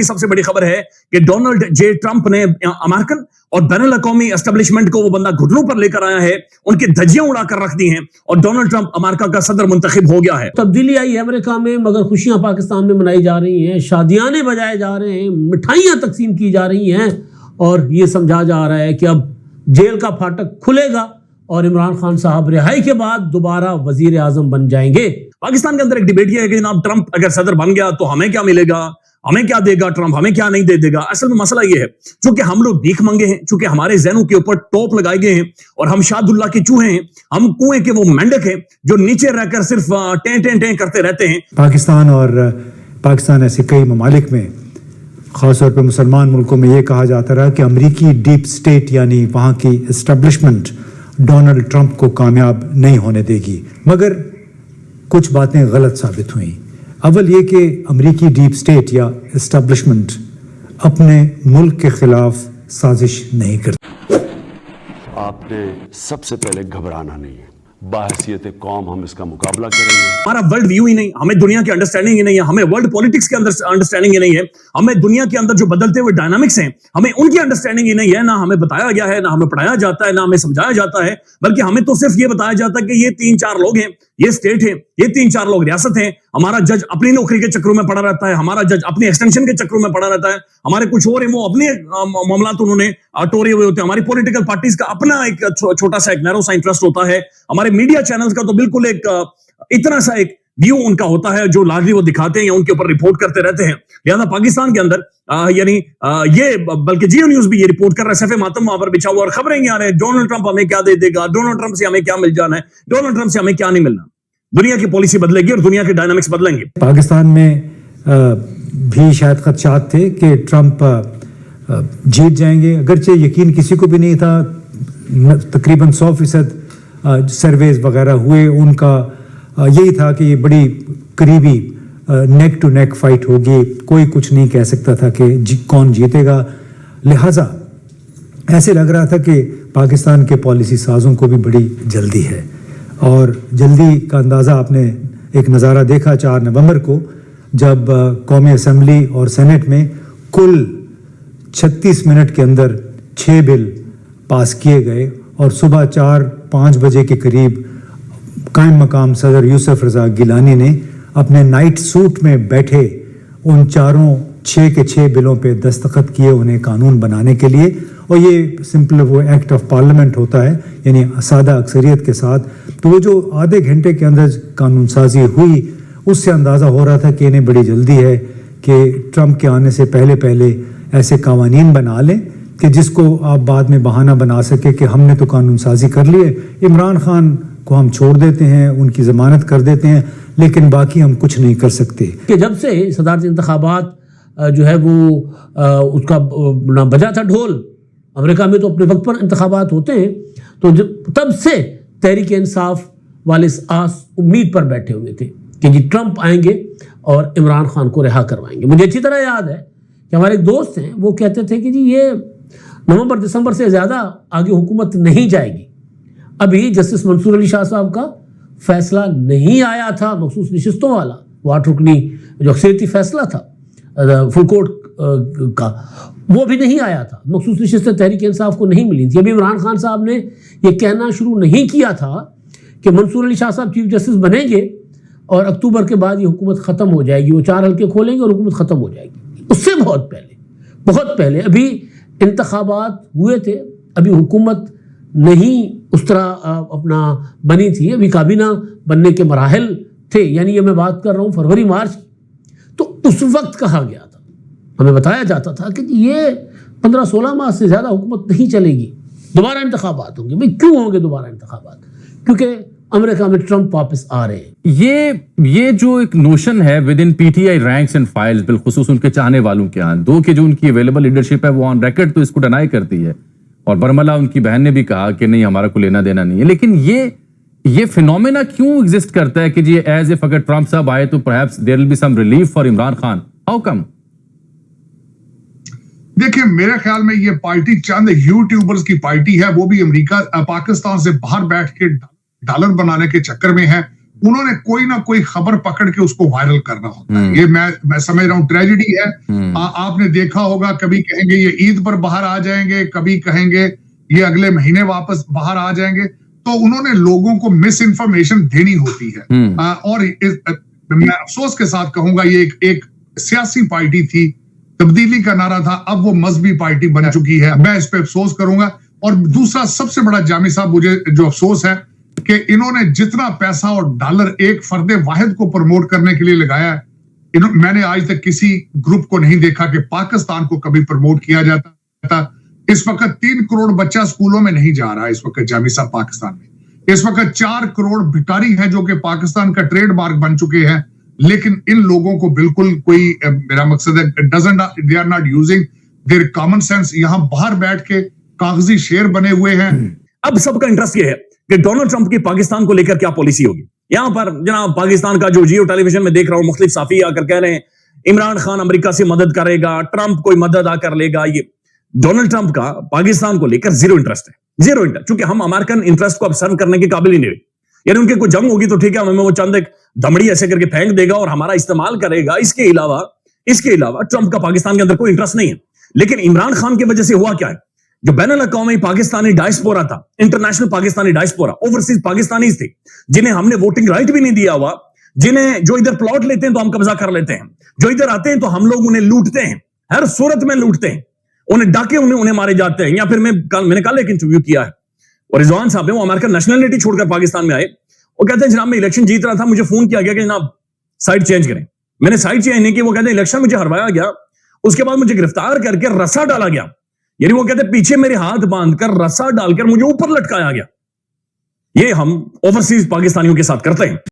سب سے بڑی خبر ہے کہ ڈونلڈ جے ٹرمپ نے امریکن اور بین الاقوامی اسٹیبلشمنٹ کو وہ بندہ گھٹنوں پر لے کر آیا ہے, ان کی دھجیاں اڑا کر رکھ دی ہیں, اور ڈونلڈ ٹرمپ امریکہ کا صدر منتخب ہو گیا ہے. تبدیلی آئی ہے امریکہ میں, مگر خوشیاں پاکستان میں منائی جا رہی ہیں, شادیانے بجائے جا رہے ہیں, مٹھائیاں تقسیم کی جا رہی ہیں, اور یہ سمجھا جا رہا ہے کہ اب جیل کا پھاٹک کھلے گا اور عمران خان صاحب رہائی کے بعد دوبارہ وزیر اعظم بن جائیں گے. پاکستان کے اندر ایک ڈیبیٹ یہ ہے کہ جناب ٹرمپ اگر صدر بن گیا تو ہمیں کیا ملے گا, ہمیں کیا دے گا ٹرمپ, ہمیں کیا نہیں دے گا. اصل میں مسئلہ یہ ہے چونکہ ہم لوگ بھیک منگے ہیں, چونکہ ہمارے ذہنوں کے اوپر ٹوپ لگائے گئے ہیں, اور ہم شاد اللہ کے چوہے ہیں, ہم کنویں کے وہ مینڈک ہیں جو نیچے رہ کر صرف ٹیں ٹیں ٹیں کرتے رہتے ہیں. پاکستان ایسے کئی ممالک میں, خاص طور پہ مسلمان ملکوں میں یہ کہا جاتا رہا کہ امریکی ڈیپ سٹیٹ یعنی وہاں کی اسٹیبلشمنٹ ڈونلڈ ٹرمپ کو کامیاب نہیں ہونے دے گی, مگر کچھ باتیں غلط ثابت ہوئیں. اول یہ کہ امریکی ڈیپ سٹیٹ یا اسٹیبلشمنٹ اپنے ملک کے خلاف سازش نہیں کرتی. آپ نے سب سے پہلے گھبرانا نہیں ہے, باحثیت قوم ہم اس کا مقابلہ کریں گے. ہمارا ورلڈ ویو ہی نہیں, ہمیں دنیا کی انڈرسٹینڈنگ ہی نہیں ہے, ہمیں ورلڈ پولیٹکس کے اندر انڈرسٹینڈنگ ہی نہیں ہے, ہمیں دنیا کے اندر جو بدلتے ہوئے ڈائنامکس ہیں ہمیں ان کی انڈرسٹینڈنگ ہی نہیں ہے. نہ ہمیں بتایا گیا ہے, نہ ہمیں پڑھایا جاتا ہے, نہ ہمیں سمجھایا جاتا ہے, بلکہ ہمیں تو صرف یہ بتایا جاتا ہے کہ یہ 3-4 لوگ ہیں, یہ اسٹیٹ ہے, یہ 3-4 لوگ ریاست ہیں, ہمارا جج اپنی نوکری کے چکروں میں پڑا رہتا ہے, ہمارا جج اپنی ایکسٹینشن کے چکروں میں پڑا رہتا ہے, ہمارے کچھ اور ہیں وہ اپنے معاملات انہوں نے ٹورے ہوئے ہوتے ہیں, ہماری پولیٹیکل پارٹیز کا اپنا ایک چھوٹا سا ایک نیرو سا انٹرسٹ ہوتا ہے, ہمارے میڈیا چینلز کا تو بالکل ایک اتنا سا ایک ویو ان کا ہوتا ہے جو لازمی وہ دکھاتے ہیں یا ان کے اوپر رپورٹ کرتے رہتے ہیں. لہذا پاکستان کے اندر یعنی یہ بلکہ جیو نیوز بھی یہ رپورٹ کر رہا ہے, سیف ماتم وہاں پر بچھا ہوا, اور خبریں یہ آ رہے ہیں ڈونلڈ ٹرمپ ہمیں کیا دے گا, ڈونلڈ ٹرمپ سے ہمیں کیا مل جانا ہے, ڈونلڈ ٹرمپ سے ہمیں کیا نہیں ملنا. دنیا کی پالیسی بدلے گی اور دنیا کے ڈائنامکس بدلیں گے. پاکستان میں بھی شاید خدشات تھے کہ ٹرمپ جیت جائیں گے, اگرچہ یقین کسی کو بھی نہیں تھا. تقریباً 100% سرویز وغیرہ ہوئے, ان کا یہی تھا کہ یہ بڑی قریبی نیک ٹو نیک فائٹ ہوگی, کوئی کچھ نہیں کہہ سکتا تھا کہ کون جیتے گا. لہٰذا ایسے لگ رہا تھا کہ پاکستان کے پالیسی سازوں کو بھی بڑی جلدی ہے, اور جلدی کا اندازہ آپ نے ایک نظارہ دیکھا 4 نومبر کو, جب قومی اسمبلی اور سینٹ میں کل 36 منٹ کے اندر 6 بل پاس کیے گئے, اور صبح 4-5 بجے کے قریب قائم مقام صدر یوسف رضا گیلانی نے اپنے نائٹ سوٹ میں بیٹھے ان 6 کے 6 بلوں پہ دستخط کیے انہیں قانون بنانے کے لیے. اور یہ سمپل وہ ایکٹ آف پارلیمنٹ ہوتا ہے, یعنی سادہ اکثریت کے ساتھ. تو وہ جو آدھے گھنٹے کے اندر قانون سازی ہوئی, اس سے اندازہ ہو رہا تھا کہ انہیں بڑی جلدی ہے کہ ٹرمپ کے آنے سے پہلے ایسے قوانین بنا لیں کہ جس کو آپ بعد میں بہانہ بنا سکے کہ ہم نے تو قانون سازی کر لی ہے, عمران خان کو ہم چھوڑ دیتے ہیں, ان کی ضمانت کر دیتے ہیں, لیکن باقی ہم کچھ نہیں کر سکتے. کہ جب سے صدارتی انتخابات جو ہے وہ اس کا نہ بجا تھا ڈھول, امریکہ میں تو اپنے وقت پر انتخابات ہوتے ہیں, تو تب سے تحریک انصاف والے آس امید پر بیٹھے ہوئے تھے کہ جی ٹرمپ آئیں گے اور عمران خان کو رہا کروائیں گے. مجھے اچھی طرح یاد ہے کہ ہمارے ایک دوست ہیں, وہ کہتے تھے کہ جی یہ نومبر دسمبر سے زیادہ آگے حکومت نہیں جائے گی. ابھی جسٹس منصور علی شاہ صاحب کا فیصلہ نہیں آیا تھا مخصوص نشستوں والا, وہ 8 رکنی جو اکثریتی فیصلہ تھا فل کورٹ کا, وہ بھی نہیں آیا تھا. مخصوص نشستیں تحریک انصاف کو نہیں ملی تھی. ابھی عمران خان صاحب نے یہ کہنا شروع نہیں کیا تھا کہ منصور علی شاہ صاحب چیف جسٹس بنیں گے اور اکتوبر کے بعد یہ حکومت ختم ہو جائے گی, وہ 4 حلقے کھولیں گے اور حکومت ختم ہو جائے گی. اس سے بہت پہلے ابھی انتخابات ہوئے تھے, ابھی حکومت نہیں اس طرح اپنا بنی تھی, ابھی کابینہ بننے کے مراحل تھے. یعنی یہ میں بات کر رہا ہوں فروری مارچ کی. تو اس وقت کہا گیا تھا, ہمیں بتایا جاتا تھا کہ یہ 15-16 ماہ سے زیادہ حکومت نہیں چلے گی, دوبارہ انتخابات ہوں گے. بھئی کیوں ہوں گے دوبارہ انتخابات؟ کیونکہ امریکہ میں ٹرمپ واپس آ رہے ہیں. یہ جو ایک نوشن ہے with in P T I ranks and files, بالخصوص ان کے چاہنے والوں کے ہاں, دو کہ جو ان کی اویلیبل لیڈرشپ ہے وہ آن ریکارڈ تو اس کو ڈینائی کرتی ہے, اور برملا ان کی بہن نے بھی کہا کہ نہیں ہمارا کو لینا دینا نہیں ہے. لیکن یہ فینومینا کیوں ایگزسٹ کرتا ہے کہ جی ایز اف اگر ٹرمپ صاحب آئے تو perhaps there will be some relief for Imran Khan? How come? دیکھیں میرے خیال میں یہ پارٹی چند یوٹیوبرز کی پارٹی ہے, وہ بھی امریکہ پاکستان سے باہر بیٹھ کے ڈالر بنانے کے چکر میں ہے. انہوں نے کوئی نہ کوئی خبر پکڑ کے اس کو وائرل کرنا ہوتا ہے. یہ میں سمجھ رہا ہوں ٹریجڈی ہے. آپ نے دیکھا ہوگا کبھی کہیں گے یہ عید پر باہر آ جائیں گے, کبھی کہیں گے یہ اگلے مہینے واپس باہر آ جائیں گے. تو انہوں نے لوگوں کو مس انفارمیشن دینی ہوتی ہے. اور میں افسوس کے ساتھ کہوں گا یہ ایک سیاسی پارٹی تھی, تبدیلی کا نعرہ تھا, اب وہ مذہبی پارٹی بن چکی ہے. میں اس پہ افسوس کروں گا. اور دوسرا سب سے بڑا جامی صاحب مجھے جو افسوس ہے کہ انہوں نے جتنا پیسہ اور ڈالر ایک فرد واحد کو پروموٹ کرنے کے لیے لگایا ہے, میں نے آج تک کسی گروپ کو نہیں دیکھا کہ پاکستان کو کبھی پروموٹ کیا جاتا تھا. اس وقت 3 کروڑ بچہ سکولوں میں نہیں جا رہا ہے اس وقت جامی صاحب پاکستان میں. اس وقت 4 کروڑ بھکاری ہیں جو کہ پاکستان کا ٹریڈ مارک بن چکے ہیں, لیکن ان لوگوں کو بالکل کوئی, میرا مقصد ہے they are not using their common sense. یہاں باہر بیٹھ کے کاغذی شیر بنے ہوئے ہیں. اب سب کا انٹرسٹ یہ ہے کہ ڈونلڈ ٹرمپ کی پاکستان کو لے کر کیا پالیسی ہوگی. یہاں پر جناب پاکستان کا جو جیو ٹیلی ویژن میں دیکھ رہا ہوں مختلف صحافی آ کر کہہ رہے ہیں عمران خان امریکہ سے مدد کرے گا, ٹرمپ کوئی مدد آ کر لے گا. یہ ڈونلڈ ٹرمپ کا پاکستان کو لے کر زیرو انٹرسٹ ہے, زیرو انٹرسٹ, چونکہ ہم امریکن انٹرسٹ کو اب سرو کرنے کے قابل ہی نہیں رہے. یعنی ان کے کوئی جنگ ہوگی تو ٹھیک ہے, ہمیں وہ چند ایک دھمڑی ایسے کر کے پھینک دے گا اور ہمارا استعمال کرے گا. اس کے علاوہ ٹرمپ کا پاکستان کے اندر کوئی انٹرسٹ نہیں ہے. لیکن عمران خان کی وجہ سے ہوا کیا ہے, جو بین الاقوامی پاکستانی ڈائسپورا تھا, international Pakistani diaspora, overseas Pakistanis تھے جنہیں ہم نے ووٹنگ رائٹ بھی نہیں دیا ہوا, جو ادھر پلاٹ لیتے ہیں تو ہم قبضہ کر لیتے ہیں, جو ادھر آتے ہیں تو ہم لوگ انہیں لوٹتے ہیں, ہر صورت میں لوٹتے ہیں, انہیں ڈاکے انہیں مارے جاتے ہیں. یا پھر میں نے کل ایک انٹرویو کیا ہے اور رضوان صاحب نے, وہ امریکن نیشنلٹی چھوڑ کر پاکستان میں آئے, وہ کہتے ہیں جناب میں الیکشن جیت رہا تھا, مجھے فون کیا گیا کہ جناب سائڈ چینج کریں. میں نے سائڈ چینج نہیں کی. وہ کہتے ہیں الیکشن مجھے ہروایا گیا, اس کے بعد مجھے گرفتار کر کے رسا ڈالا گیا. یعنی وہ کہتے ہیں پیچھے میرے ہاتھ باندھ کر رسا ڈال کر مجھے اوپر لٹکایا گیا. یہ ہم اوورسیز پاکستانیوں کے ساتھ کرتے ہیں.